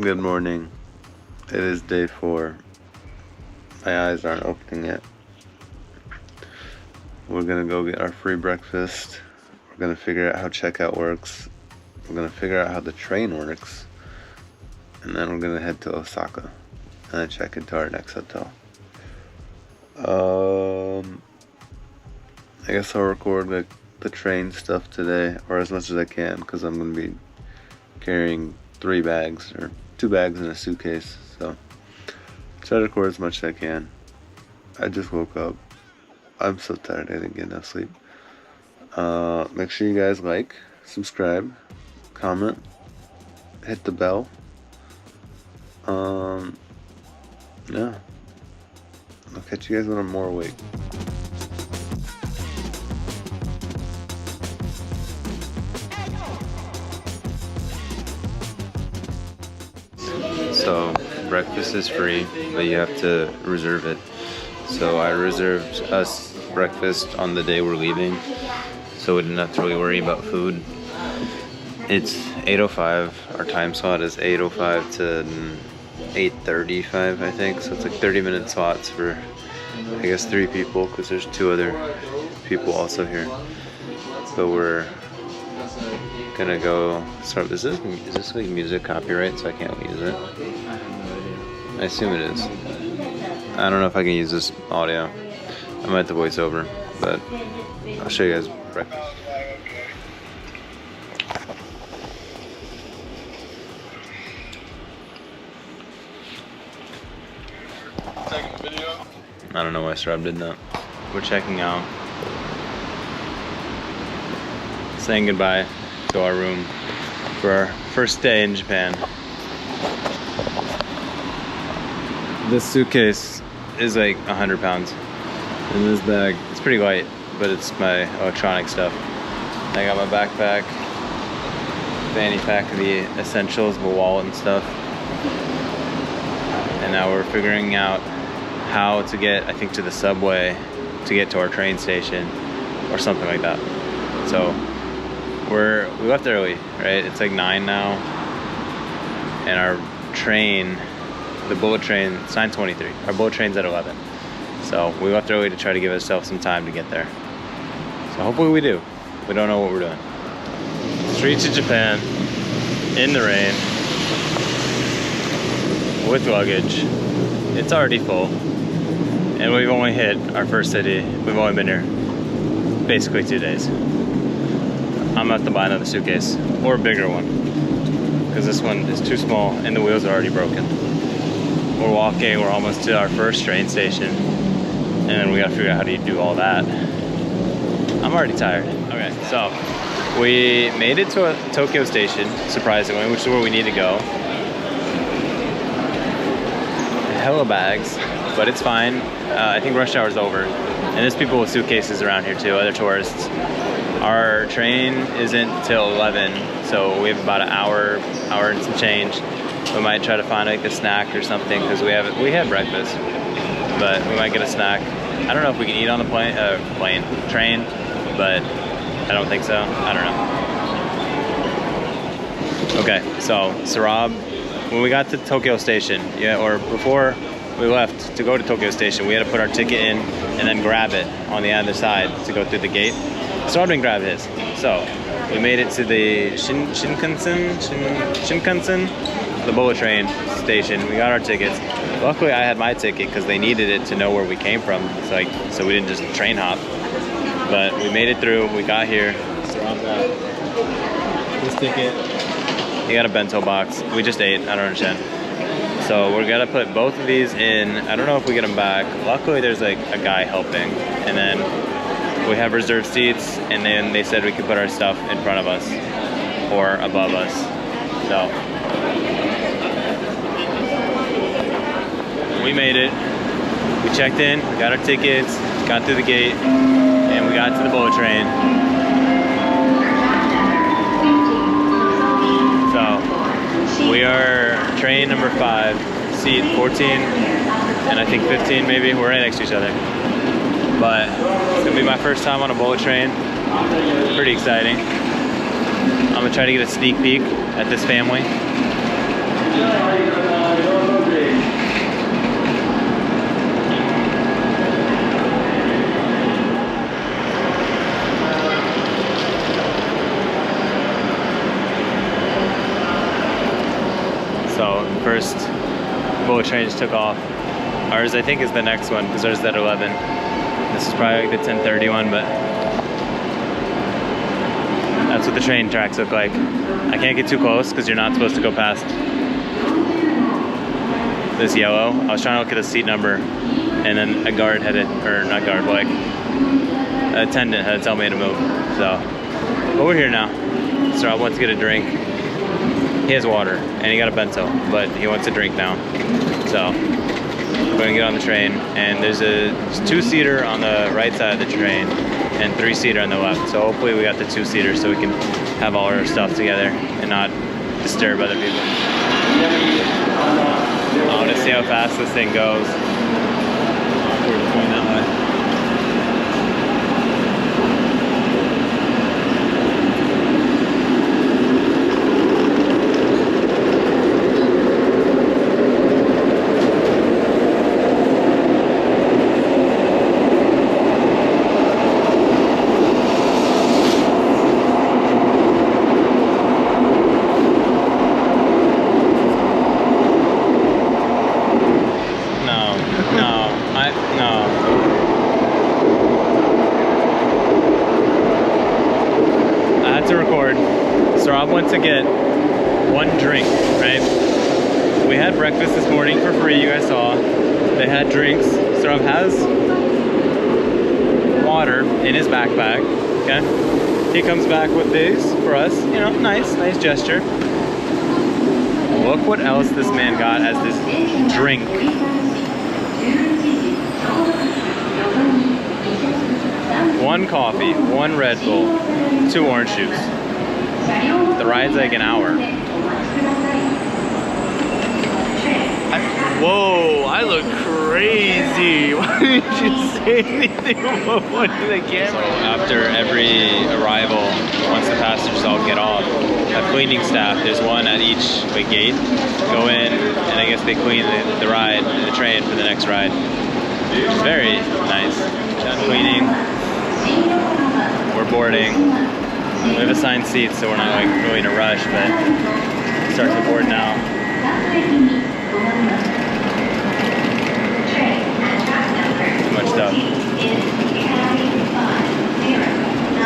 Good morning. It is day 4. My eyes aren't opening yet. We're gonna go get our free breakfast. We're gonna figure out how checkout works. We're gonna figure out how the train works. And then we're gonna head to Osaka and then check into our next hotel. I guess I'll record like the train stuff today, or as much as I can, because I'm gonna be carrying 3 bags or 2 bags in a suitcase. So try to record as much as I can. I just woke up. I'm so tired. I didn't get enough sleep. Make sure you guys like, subscribe, comment, hit the bell. Yeah. I'll catch you guys when I'm more awake. So breakfast is free, but you have to reserve it. So I reserved us breakfast on the day we're leaving, so we didn't have to really worry about food. It's 8:05. Our time slot is 8:05 to 8:35, I think. So it's like 30-minute slots for, I guess, 3 people, because there's 2 other people also here. So we're gonna go start. Is this like music copyright, so I can't use it? I assume it is. I don't know if I can use this audio. I might have to voice over, but I'll show you guys breakfast. I don't know why Sarab did that. We're checking out. Saying goodbye to our room for our first day in Japan. This suitcase is like 100 pounds. And this bag, it's pretty light, but it's my electronic stuff. I got my backpack, fanny pack of the essentials, the wallet and stuff. And now we're figuring out how to get, I think, to the subway to get to our train station or something like that. So we left early, right? It's like 9 now, and our train, the bullet train, it's 9:23. Our bullet train's at 11. So we left early to try to give ourselves some time to get there. So hopefully we do. We don't know what we're doing. Streets of Japan, in the rain, with luggage. It's already full. And we've only hit our first city. We've only been here basically 2 days. I'm gonna have to buy another suitcase, or a bigger one, because this one is too small and the wheels are already broken. We're walking, we're almost to our first train station, and then we gotta figure out how to do all that. I'm already tired. Okay, so we made it to a Tokyo station, surprisingly, which is where we need to go. Hella bags, but it's fine. I think rush hour's over, and there's people with suitcases around here too, other tourists. Our train isn't till 11, so we have about an hour and some change. We might try to find like a snack or something, because we had breakfast, but we might get a snack. I don't know if we can eat on the train, but I don't think so. I don't know. Okay, so Sarab, when we got to Tokyo Station, or before we left to go to Tokyo Station, we had to put our ticket in and then grab it on the other side to go through the gate. So I didn't grab his. So we made it to the Shinkansen, the bullet train station. We got our tickets. Luckily I had my ticket because they needed it to know where we came from. It's like, so we didn't just train hop. But we made it through, we got here. So I've got this ticket. He got a bento box. We just ate, I don't understand. So we're gonna put both of these in. I don't know if we get them back. Luckily there's like a guy helping. And then we have reserved seats, and then they said we could put our stuff in front of us or above us. So we made it. We checked in, we got our tickets, got through the gate, and we got to the bullet train. So we are train number 5, seat 14, and I think 15 maybe. We're right next to each other. But it's gonna be my first time on a bullet train. Pretty exciting. I'm gonna try to get a sneak peek at this family. So first boat train just took off. Ours I think is the next one because ours is at 11. This is probably like the 10:30 one, but that's what the train tracks look like. I can't get too close because you're not supposed to go past this yellow. I was trying to look at the seat number, and then a guard had it, or not guard, but like an attendant had to tell me to move. So, but we're here now. So I went to get a drink. He has water, and he got a bento, but he wants a drink now. So we're gonna get on the train, and there's a 2-seater on the right side of the train, and 3-seater on the left. So hopefully we got the 2-seater so we can have all our stuff together and not disturb other people. I want to see how fast this thing goes. We're going that way. Went to get one drink, right? We had breakfast this morning for free, you guys saw. They had drinks. Saurabh has water in his backpack, okay? He comes back with these for us, you know, nice gesture. Look what else this man got as this drink. One coffee, one Red Bull, 2 orange juice. The ride's like an hour. Whoa, I look crazy. Why didn't you say anything about one to the camera? After every arrival, once the passengers all get off, a cleaning staff, there's one at each gate, go in, and I guess they clean the ride, the train for the next ride. Which is very nice. Done cleaning. We're boarding. We have assigned seats, so we're not like really in a rush, but start to board now. Too much stuff.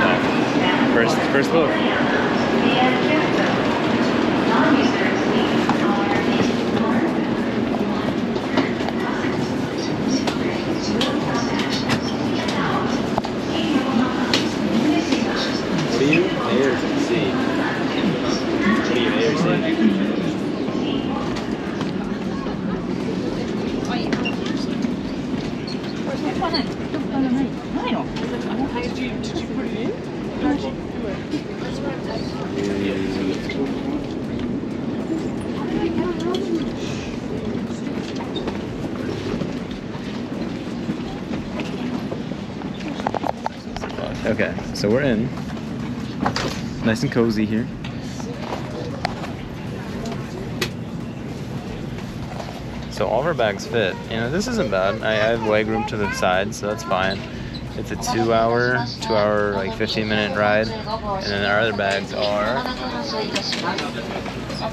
So, first boat. Layers of the sea. What do you layers see? Did you put it in? Okay, so we're in. Nice and cozy here. So all of our bags fit. You know, this isn't bad. I have leg room to the side, so that's fine. It's a 2 hour, like 15-minute ride. And then our other bags are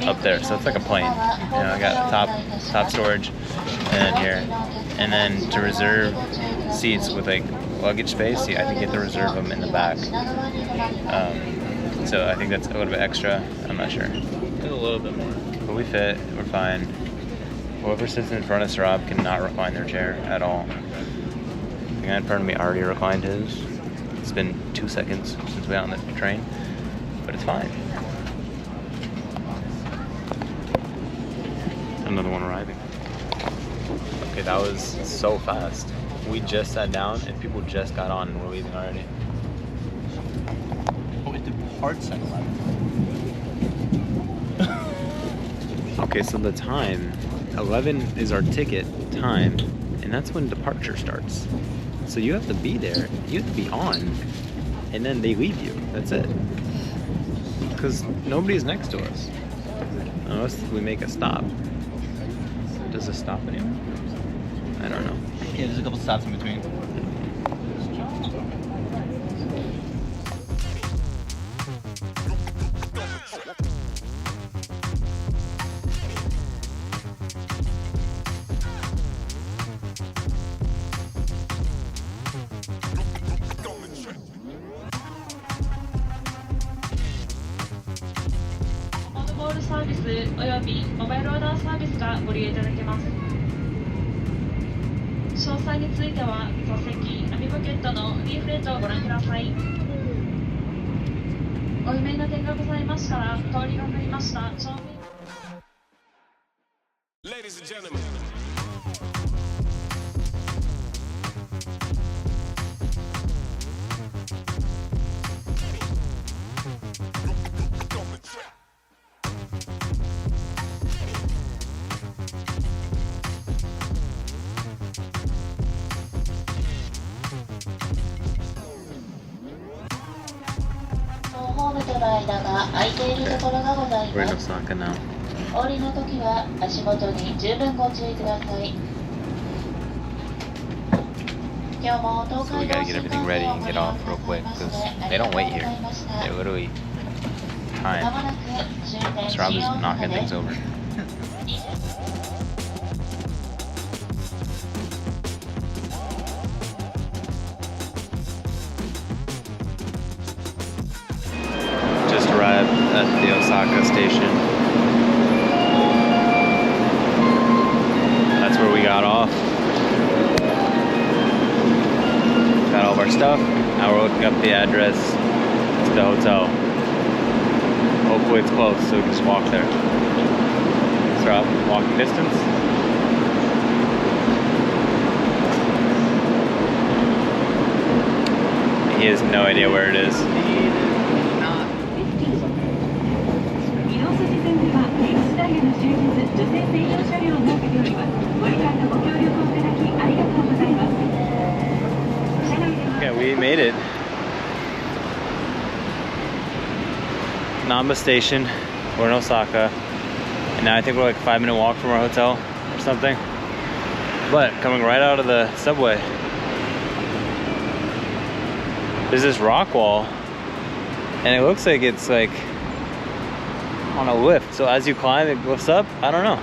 up there. So it's like a plane. You know, I got top storage and then here. And then to reserve seats with like luggage space, I think you have to reserve them in the back. So I think that's a little bit extra. I'm not sure. A little bit more. But we fit. We're fine. Whoever sits in front of Saurabh cannot recline their chair at all. The guy in front of me already reclined his. It's been 2 seconds since we got on the train, but it's fine. Another one arriving. Okay, that was so fast. We just sat down and people just got on and we're leaving already. Oh, it departs at 11. Okay, so the time, 11 is our ticket time, and that's when departure starts. So you have to be there, you have to be on, and then they leave you. That's it. Because nobody's next to us. Unless we make a stop. Does it stop anywhere? I don't know. Yeah, there's a couple stops in between. ボールサービスおよびモバイルオーダーサービスがご利用いただけます。詳細については座席、網ポケットのリーフレットをご覧ください。お不明な点がございましたら、通りがかりました正面。Ladies and gentlemen. We're in Osaka now. お降りの時は足元に十分ご注意ください。今日も東 So we 海 gotta 道 get 新 everything 幹 ready 線を and ご get 利用 off くだ real さ quick いまし because てあ they りが don't とう wait ご here. ざいました。 They literally ま time. もなく終点 So I'm 新 just 大 knocking 阪で things す。 over. Just arrived at the Osaka station. That's where we got off. Got all of our stuff. Now we're looking up the address to the hotel. Hopefully it's close so we can just walk there. So out walking distance. He has no idea where it is. 移動筋線では電子ダイヤの終日女性専用車両を設けております。ご理解とご協力をいただきありがとうございます。車内では Okay, we made it. Namba Station. We're in Osaka. And now I think we're like a 5-minute walk from our hotel or something. But coming right out of the subway, there's this rock wall. And it looks like it's like on a lift. So as you climb, it lifts up. I don't know.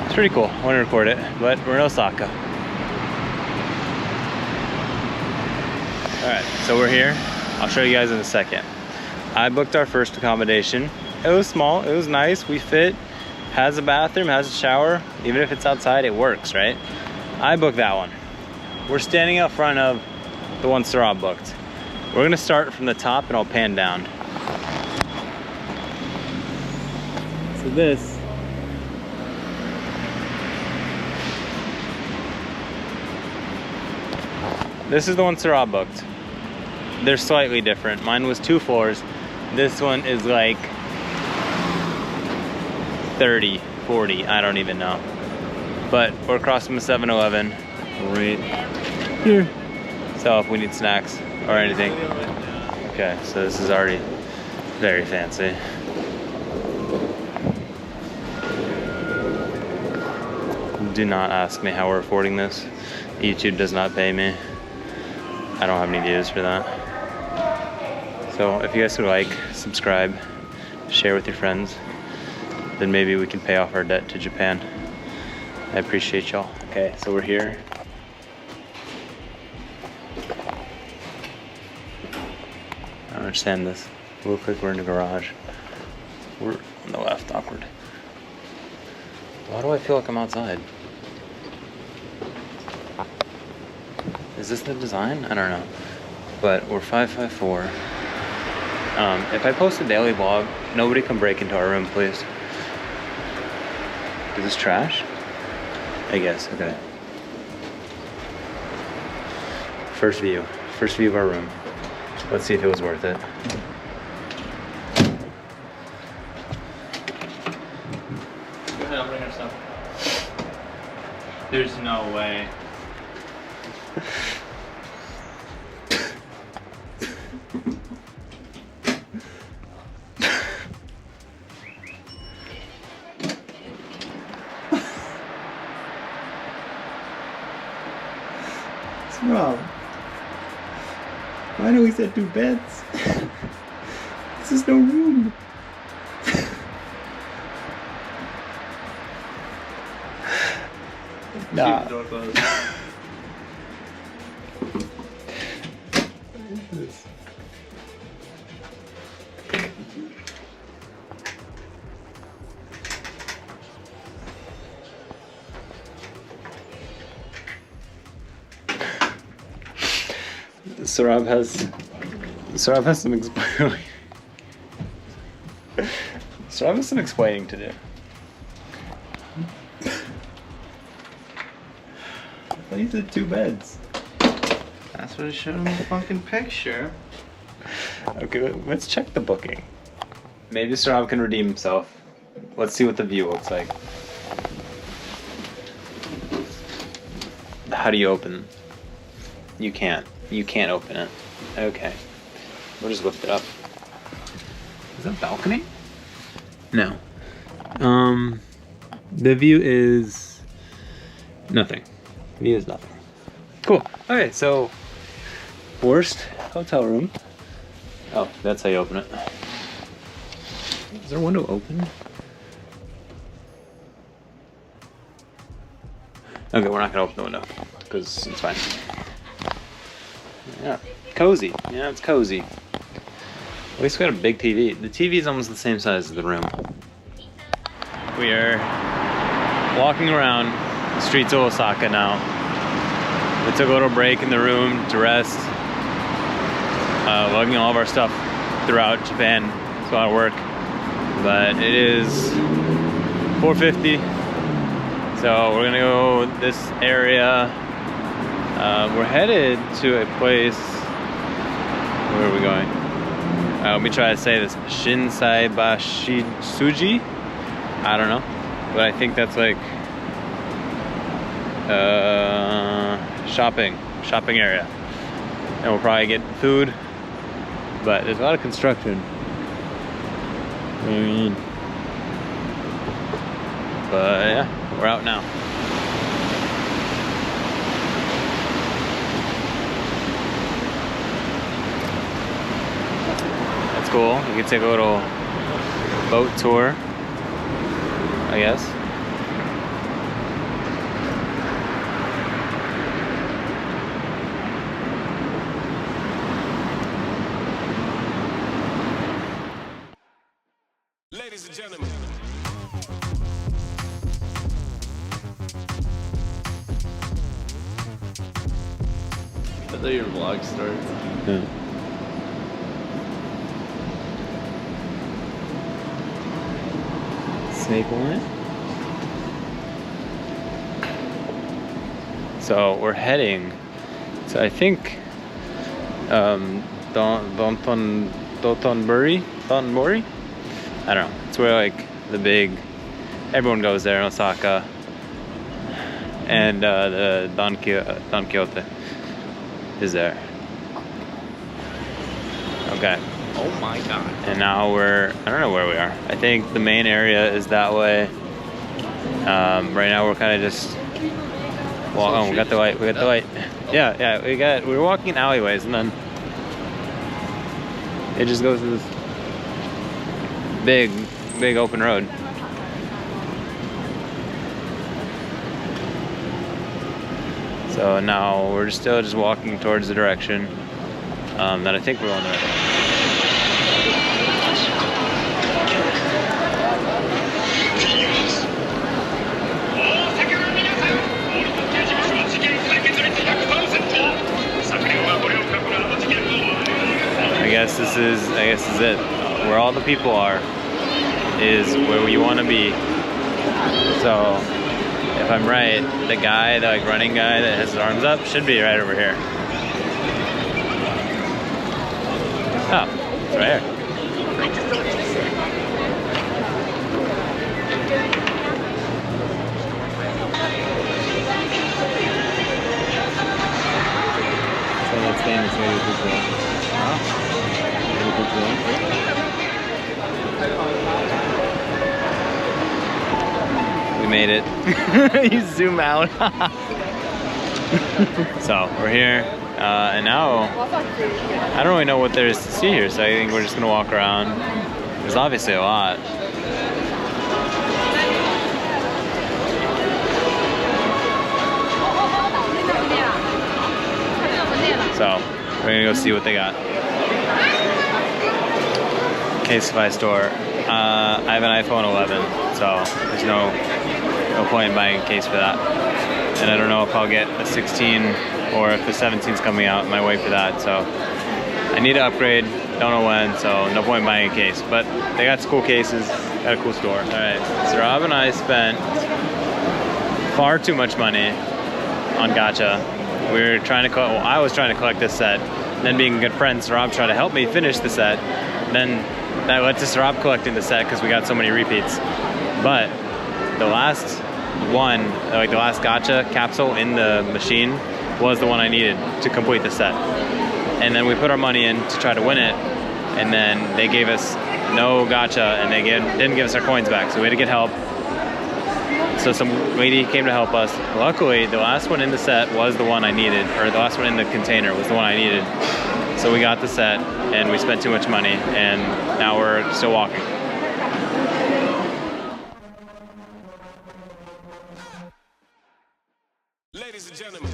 It's pretty cool. I want to record it. But we're in Osaka. Alright, so we're here. I'll show you guys in a second. I booked our first accommodation. It was small, it was nice, we fit. Has a bathroom, has a shower. Even if it's outside, it works, right? I booked that one. We're standing out front of the one Sarab booked. We're gonna start from the top and I'll pan down. So this is the one Sarab booked. They're slightly different. Mine was 2 floors. This one is like 30, 40, I don't even know. But we're across from a 7-Eleven right here. So if we need snacks or anything. Okay, so this is already very fancy. Do not ask me how we're affording this. YouTube does not pay me. I don't have any views for that. So if you guys would like, subscribe, share with your friends, then maybe we can pay off our debt to Japan. I appreciate y'all. Okay, so we're here. I don't understand this. It looks like we're in a garage. We're on the left, awkward. Why do I feel like I'm outside? Is this the design? I don't know. But we're 554. If I post a daily vlog, nobody can break into our room, please. Is this trash? I guess, okay. First view of our room. Let's see if it was worth it. Go ahead, I'll bring our stuff. There's no way. No. Why do we set 2 beds? This is no room. Nah. Keep the door closed. Saurabh has some explaining. Saurabh has some explaining to do. I need the 2 beds. That's what it showed in the fucking picture. Okay, let's check the booking. Maybe Saurabh can redeem himself. Let's see what the view looks like. How do you open? You can't. You can't open it. Okay. We'll just lift it up. Is that a balcony? No. The view is nothing. The view is nothing. Cool. Okay, so worst hotel room. Oh, that's how you open it. Is there a window open? Okay, we're not gonna open the window because it's fine. Yeah, cozy. Yeah, it's cozy. At least we got a big TV. The TV is almost the same size as the room. We are walking around the streets of Osaka now. We took a little break in the room to rest. Lugging all of our stuff throughout Japan. It's a lot of work. But it is 4:50. So we're gonna go this area. We're headed to a place. Where are we going? Let me try to say this. Shinsaibashi-suji? I don't know. But I think that's like shopping area. And we'll probably get food. But there's a lot of construction going on. But yeah, we're out now. That's cool. You can take a little boat tour, I guess. Ladies and gentlemen. I thought your vlog starts. Yeah. Snake line. So we're heading to, I think, Dotonbori? I don't know. It's where like the big, everyone goes there in Osaka. And the Don Quixote is there. Okay. Oh my god. And now I don't know where we are. I think the main area is that way. Right now we're kind of just, well, we got the light, Yeah, we were walking in alleyways and then it just goes to this big open road. So now we're still just walking towards the direction that I think we're on the right way. I guess this is it. Where all the people are is where we want to be. So if I'm right, the guy, the like running guy that has his arms up should be right over here. Oh, it's right here. So that's famous radio people. We made it. You zoom out. So we're here, and now I don't really know what there is to see here, so I think we're just gonna walk around. There's obviously a lot. So we're gonna go see what they got. Caseify store. I have an iPhone 11, so there's no point in buying a case for that. And I don't know if I'll get a 16 or if the 17's coming out. My way for that, so I need to upgrade. Don't know when, so no point in buying a case. But they got cool cases. Got a cool store. All right, so Rob and I spent far too much money on gacha. We were trying to well, I was trying to collect this set. Then being good friends, Rob tried to help me finish the set. Then that led to Rob collecting the set because we got so many repeats. But the last one, like the last gacha capsule in the machine, was the one I needed to complete the set. And then we put our money in to try to win it, and then they gave us no gacha, and they didn't give us our coins back, so we had to get help. So some lady came to help us. Luckily, the last one in the set was the one I needed, or the last one in the container was the one I needed. So we got the set, and we spent too much money, and now we're still walking. Ladies and gentlemen.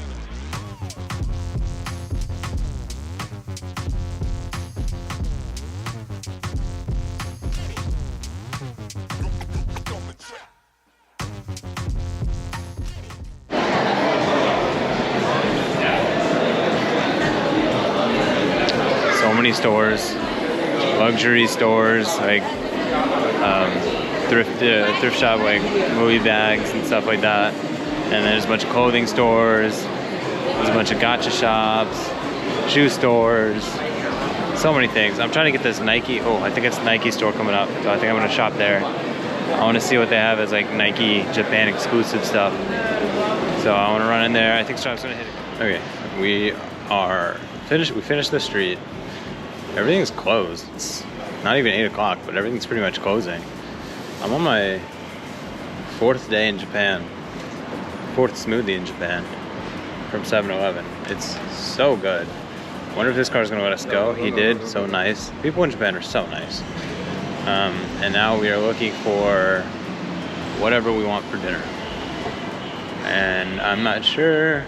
So many stores, luxury stores, like thrift shop, like movie bags and stuff like that. And there's a bunch of clothing stores. There's a bunch of gacha shops, shoe stores, so many things. I'm trying to get this Nike. Oh, I think it's Nike store coming up, so I think I'm gonna shop there. I want to see what they have as like Nike Japan exclusive stuff. So I want to run in there. I think Shop's gonna hit it. Okay, we are finished. We finished the street. Everything's closed. It's not even 8 o'clock, but everything's pretty much closing. I'm on my 4th day in Japan. 4th smoothie in Japan from 7-Eleven. It's so good. Wonder if this car's gonna let us go. He did, so nice. People in Japan are so nice. And now we are looking for whatever we want for dinner. And I'm not sure.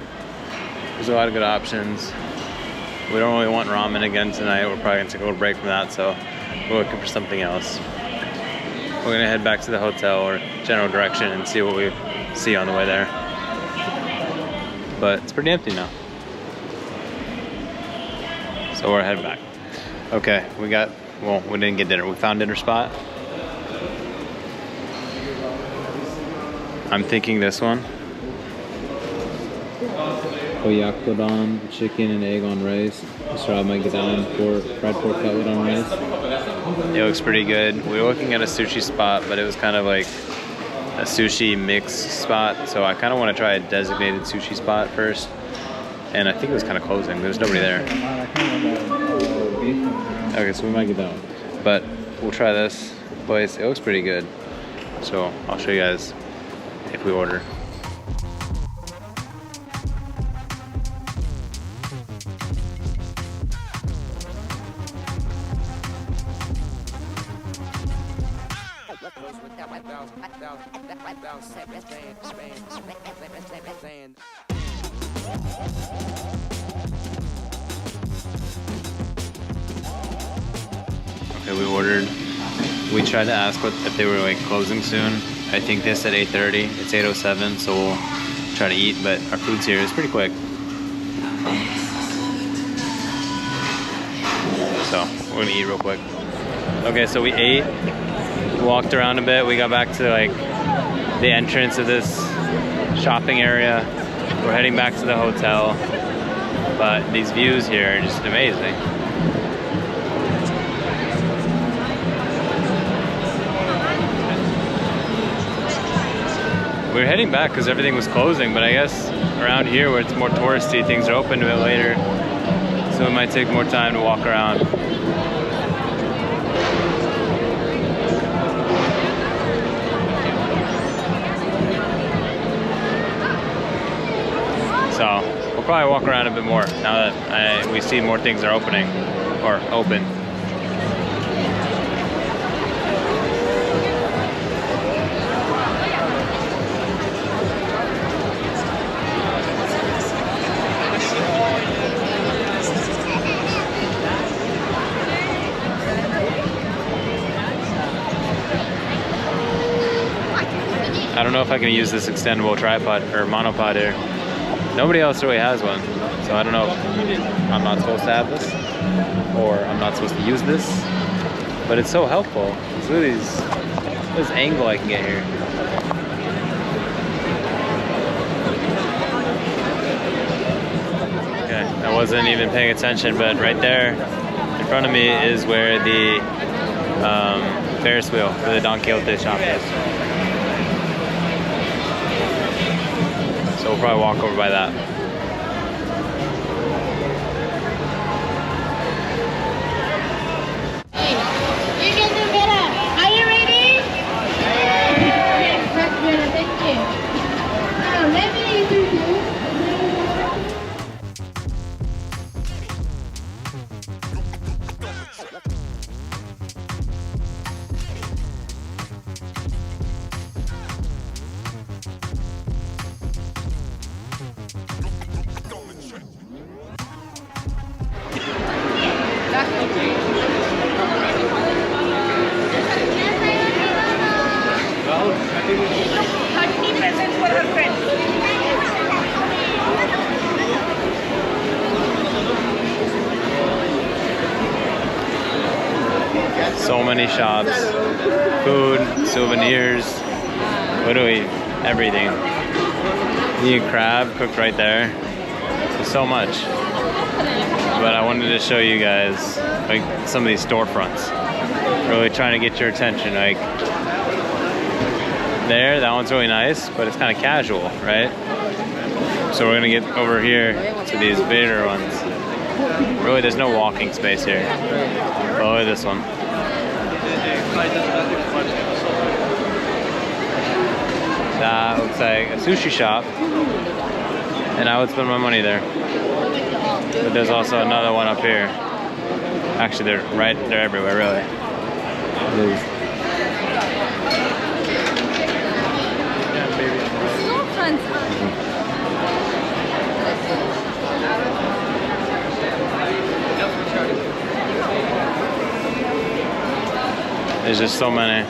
There's a lot of good options. We don't really want ramen again tonight. We're probably gonna take a little break from that, so we're looking for something else. We're gonna head back to the hotel or general direction and see what we see on the way there. But it's pretty empty now. So we're heading back. Okay, we didn't get dinner. We found dinner spot. I'm thinking this one. Oyakodon, chicken and egg on rice. So might get down fried pork cutlet on rice. It looks pretty good. We were looking at a sushi spot, but it was kind of like a sushi mix spot. So I kind of want to try a designated sushi spot first. And I think it was kind of closing. There's nobody there. Okay, so we might get that one. But we'll try this place. It looks pretty good. So I'll show you guys if we order. Okay, we ordered. We tried to ask if they were like closing soon. I think they said 8:30. It's 8:07, so we'll try to eat. But our food's here. It's pretty quick. So we're gonna eat real quick. Okay, so we ate. We walked around a bit. We got back to like the entrance of this shopping area. We're heading back to the hotel. But these views here are just amazing. We were heading back because everything was closing, but I guess around here where it's more touristy, things are open a bit later. So it might take more time to walk around. So probably walk around a bit more now that we see more things are opening or open. I don't know if I can use this extendable tripod or monopod here. Nobody else really has one, so I don't know if I'm not supposed to have this or I'm not supposed to use this, but it's so helpful. Look at this angle I can get here. Okay, I wasn't even paying attention, but right there in front of me is where the Ferris wheel for the Don Quixote shop is. So we'll probably walk over by that. Hey, you can do better. Are you ready? Yes, that's better. Thank you. Now let me introduce. So many shops, food, souvenirs, literally everything. You get crab cooked right there. There's so much. But I wanted to show you guys like some of these storefronts. Really trying to get your attention. Like there, that one's really nice, but it's kind of casual, right? So we're gonna get over here to these bigger ones. Really, there's no walking space here. But look at this one. That looks like a sushi shop, and I would spend my money there. But there's also another one up here. Actually, they're everywhere, really. There's just so many.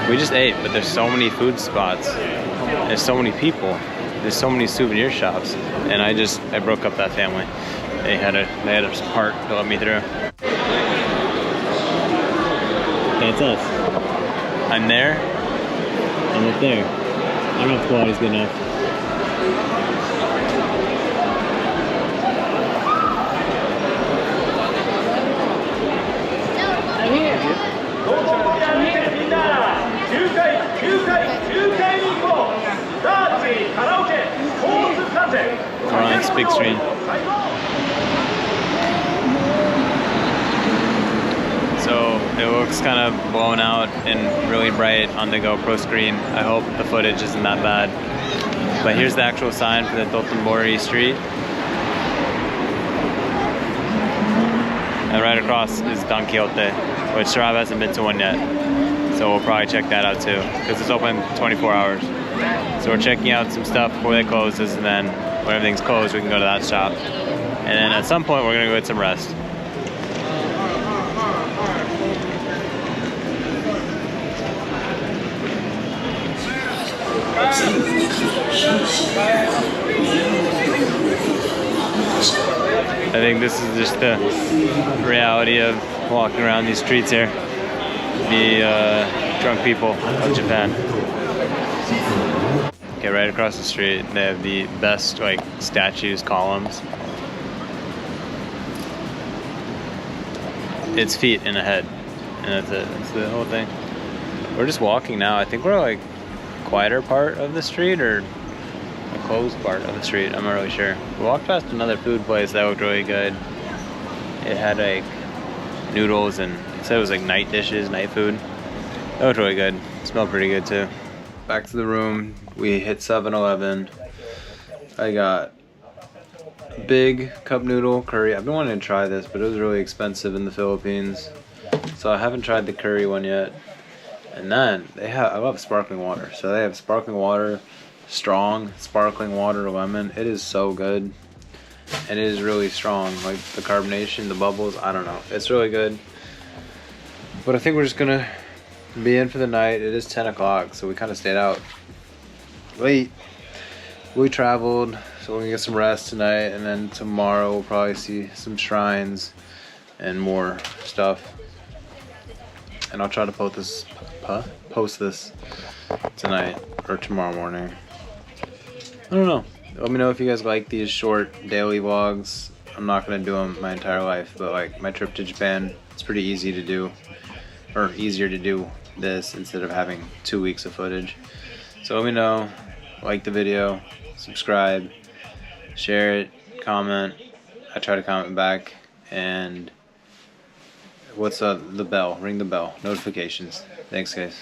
We just ate, but there's so many food spots. There's so many people. There's so many souvenir shops, and I broke up that family. They had a part to let me through. That's us. I'm there. I'm up there. I don't know if the quality's good enough. We're on this big screen. So it looks kind of blown out and really bright on the GoPro screen. I hope the footage isn't that bad. But here's the actual sign for the Dotonbori street. And right across is Don Quixote, which Sarab hasn't been to one yet. So we'll probably check that out too, because it's open 24 hours. So we're checking out some stuff before they closes, and then when everything's closed, we can go to that shop. And then at some point, we're gonna go get some rest. I think this is just the reality of walking around these streets here. The drunk people of Japan. Okay, right across the street, they have the best like statues, columns. It's feet and a head, and that's it. That's the whole thing. We're just walking now. I think we're like quieter part of the street or a closed part of the street. I'm not really sure. We walked past another food place that looked really good. It had like noodles and it said it was like night dishes, night food. That was really good. It smelled pretty good too. Back to the room. We hit 7-Eleven. I got a big cup noodle curry. I've been wanting to try this, but it was really expensive in the Philippines. So I haven't tried the curry one yet. And then they have, I love sparkling water. So they have sparkling water, strong sparkling water lemon. It is so good. And it is really strong. Like the carbonation, the bubbles, I don't know. It's really good. But I think we're just gonna be in for the night. It is 10 o'clock, so we kind of stayed out late. We traveled, so we're gonna get some rest tonight, and then tomorrow we'll probably see some shrines and more stuff. And I'll try to post this tonight or tomorrow morning. I don't know. Let me know if you guys like these short daily vlogs. I'm not gonna do them my entire life, but like my trip to Japan, it's pretty easy to do, or easier to do this instead of having 2 weeks of footage. So let me know, like the video, subscribe, share it, comment. I try to comment back, and what's the bell? Ring the bell. Notifications. Thanks, guys.